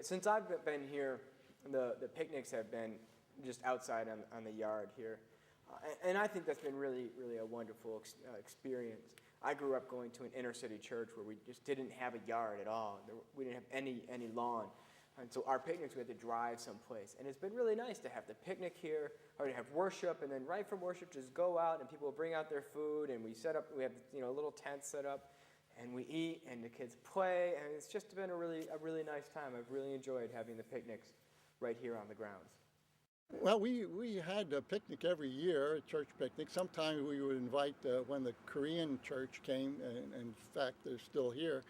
Since I've been here, the picnics have been just outside on the yard here. And I think that's been really, really a wonderful experience. I grew up going to an inner city church where we just didn't have a yard at all. We didn't have any lawn. And so our picnics, we had to drive someplace. And it's been really nice to have the picnic here, or to have worship, and then right from worship just go out and people will bring out their food, and we have a little tent set up, and we eat, and the kids play, and it's just been a really nice time. I've really enjoyed having the picnics right here on the grounds. Well, we had a picnic every year, a church picnic. Sometimes we would invite, when the Korean church came, and in fact they're still here,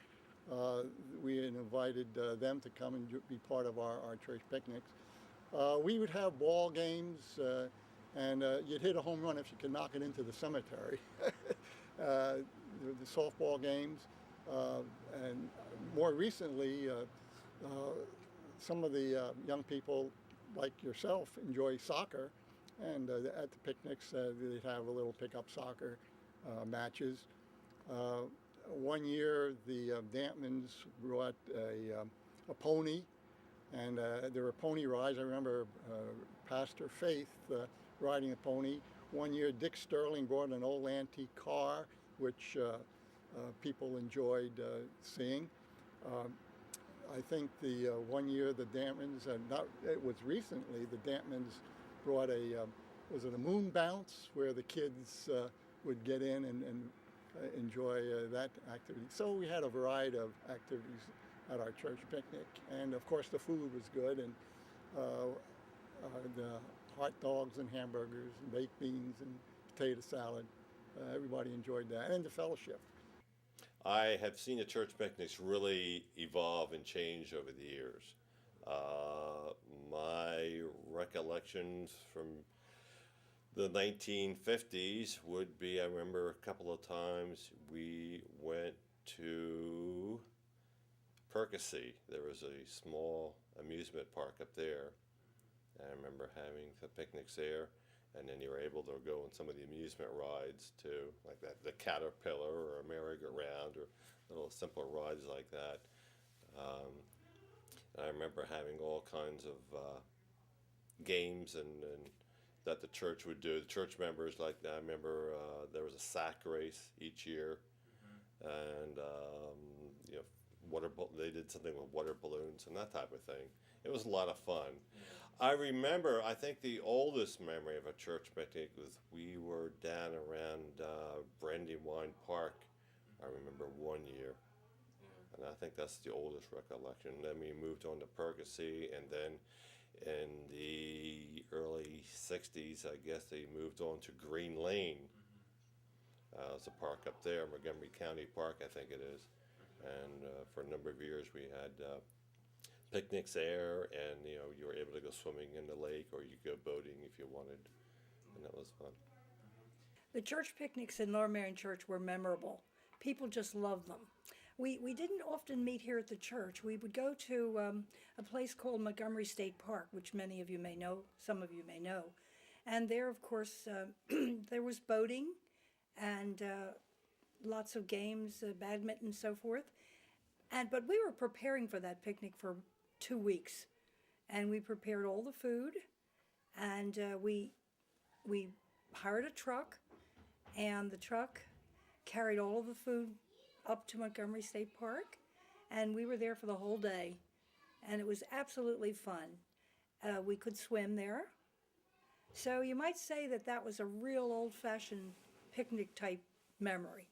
we invited them to come and be part of our church picnics. We would have ball games, and you'd hit a home run if you could knock it into the cemetery. The softball games, and more recently, some of the young people like yourself enjoy soccer, and at the picnics they'd have a little pickup soccer matches. One year the Dampmans brought a pony, and there were pony rides. I remember Pastor Faith riding a pony. One year Dick Sterling brought an old antique car, which people enjoyed seeing. I think the one year the Dampmans, it was recently, the Dampmans brought was it a moon bounce, where the kids would get in and enjoy that activity. So we had a variety of activities at our church picnic, and of course the food was good, and the hot dogs and hamburgers and baked beans and potato salad. Everybody enjoyed that, and the fellowship. I have seen the church picnics really evolve and change over the years. My recollections from the 1950s would be, I remember a couple of times we went to Percy. There was a small amusement park up there. I remember having the picnics there. And then you were able to go on some of the amusement rides too, like the Caterpillar or a merry-go-round or little simple rides like that. I remember having all kinds of games and that the church would do. The church members, like I remember there was a sack race each year, and they did something with water balloons and that type of thing. It was a lot of fun. I remember, I think the oldest memory of a church picnic was we were down around Brandywine Park, I remember one year. And I think that's the oldest recollection. Then we moved on to Percy, and then in the early 60s, I guess they moved on to Green Lane. It's a park up there, Montgomery County Park, I think it is. And for a number of years we had picnics there, and you were able to go swimming in the lake, or you could go boating if you wanted, and that was fun. The church picnics in Lower Merion Church were memorable. People just loved them. We didn't often meet here at the church. We would go to a place called Montgomery State Park, which many of you may know, some of you may know. And there, of course, there was boating and lots of games, badminton and so forth. But we were preparing for that picnic for 2 weeks. And we prepared all the food, and we hired a truck, and the truck carried all of the food up to Montgomery State Park, and we were there for the whole day, and it was absolutely fun. We could swim there. So you might say that that was a real old-fashioned picnic type memory.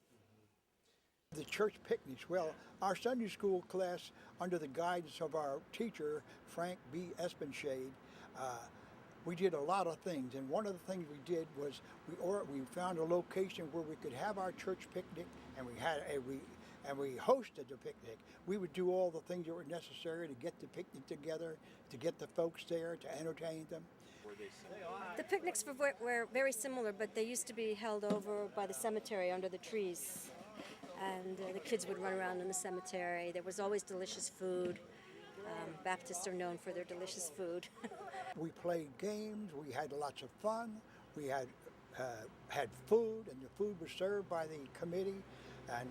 The church picnics, well, our Sunday school class, under the guidance of our teacher, Frank B. Espenshade, we did a lot of things, and one of the things we did was we found a location where we could have our church picnic, and we hosted the picnic. We would do all the things that were necessary to get the picnic together, to get the folks there, to entertain them. The picnics were very similar, but they used to be held over by the cemetery under the trees. And the kids would run around in the cemetery. There was always delicious food. Baptists are known for their delicious food. We played games, we had lots of fun, we had food, and the food was served by the committee, and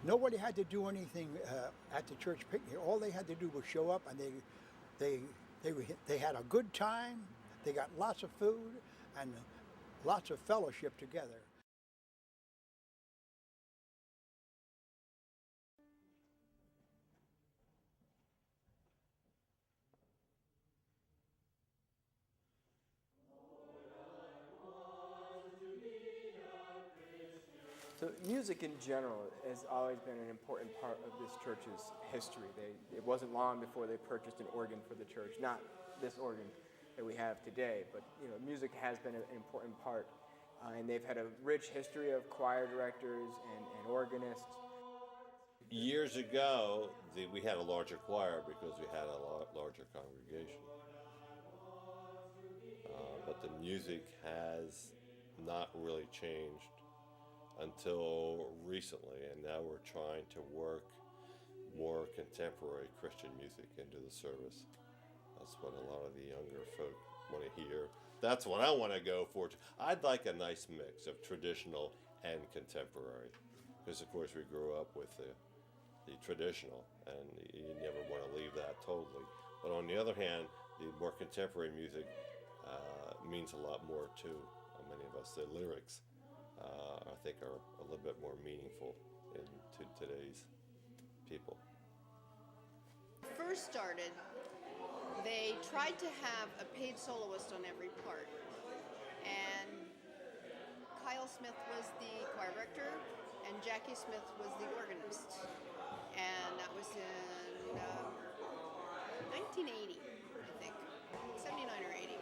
Nobody had to do anything at the church picnic. All they had to do was show up, and they had a good time. They got lots of food and lots of fellowship together. So music in general has always been an important part of this church's history. It wasn't long before they purchased an organ for the church, not this organ that we have today, but music has been an important part. And they've had a rich history of choir directors and organists. Years ago, we had a larger choir because we had a larger congregation. But the music has not really changed until recently, and now we're trying to work more contemporary Christian music into the service. That's what a lot of the younger folk want to hear. That's what I want to go for. I'd like a nice mix of traditional and contemporary, because of course we grew up with the traditional, and you never want to leave that totally. But on the other hand, the more contemporary music means a lot more to many of us. The lyrics, I think, are a little bit more meaningful to today's people. First started, they tried to have a paid soloist on every part, and Kyle Smith was the choir director and Jackie Smith was the organist, and that was in 1980, I think, 79 or 80,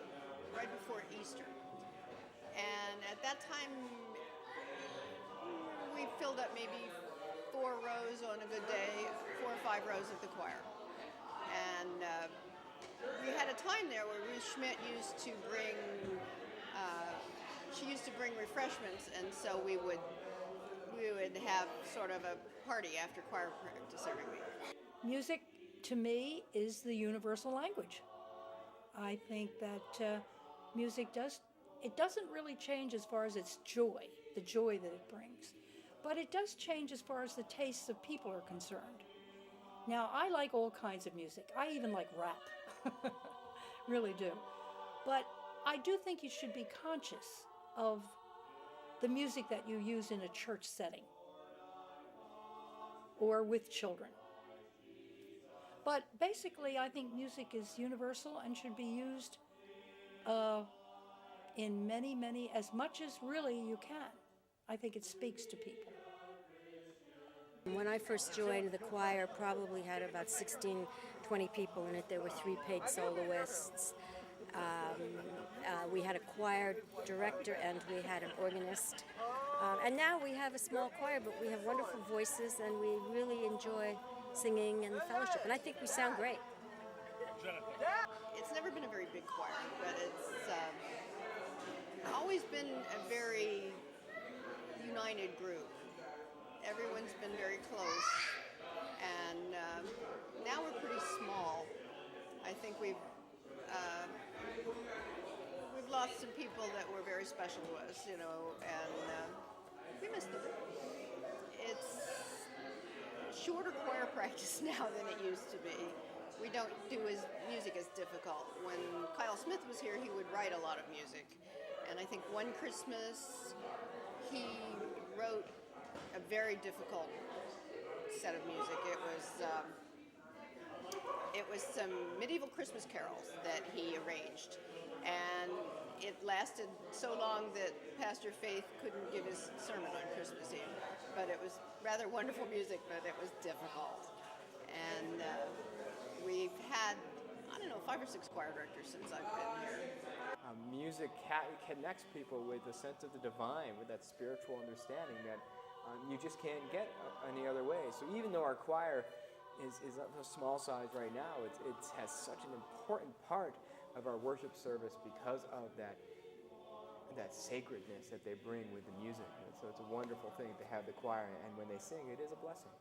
right before Easter. And at that time, we filled up maybe 4 rows on a good day, 4 or 5 rows of the choir. And we had a time there where Ruth Schmidt used to bring, refreshments, and so we would have sort of a party after choir practice every week. Music, to me, is the universal language. I think that music doesn't really change as far as its joy, the joy that it brings. But it does change as far as the tastes of people are concerned. Now, I like all kinds of music. I even like rap, really do. But I do think you should be conscious of the music that you use in a church setting or with children. But basically, I think music is universal and should be used in many, as much as really you can. I think it speaks to people. When I first joined, the choir probably had about 16, 20 people in it. There were 3 paid soloists. We had a choir director and we had an organist. And now we have a small choir, but we have wonderful voices and we really enjoy singing and the fellowship. And I think we sound great. It's never been a very big choir, but it's always been a very united group. Everyone's been very close, and now we're pretty small. I think we've lost some people that were very special to us, and we miss them. It's shorter choir practice now than it used to be. We don't do music as difficult. When Kyle Smith was here, he would write a lot of music, and I think one Christmas he wrote a very difficult set of music. It was some medieval Christmas carols that he arranged, and it lasted so long that Pastor Faith couldn't give his sermon on Christmas Eve. But it was rather wonderful music, but it was difficult. And we've had, 5 or 6 choir directors since I've been here. Music connects people with a sense of the divine, with that spiritual understanding that you just can't get any other way. So even though our choir is of a small size right now, it has such an important part of our worship service because of that sacredness that they bring with the music. And so it's a wonderful thing to have the choir, and when they sing, it is a blessing.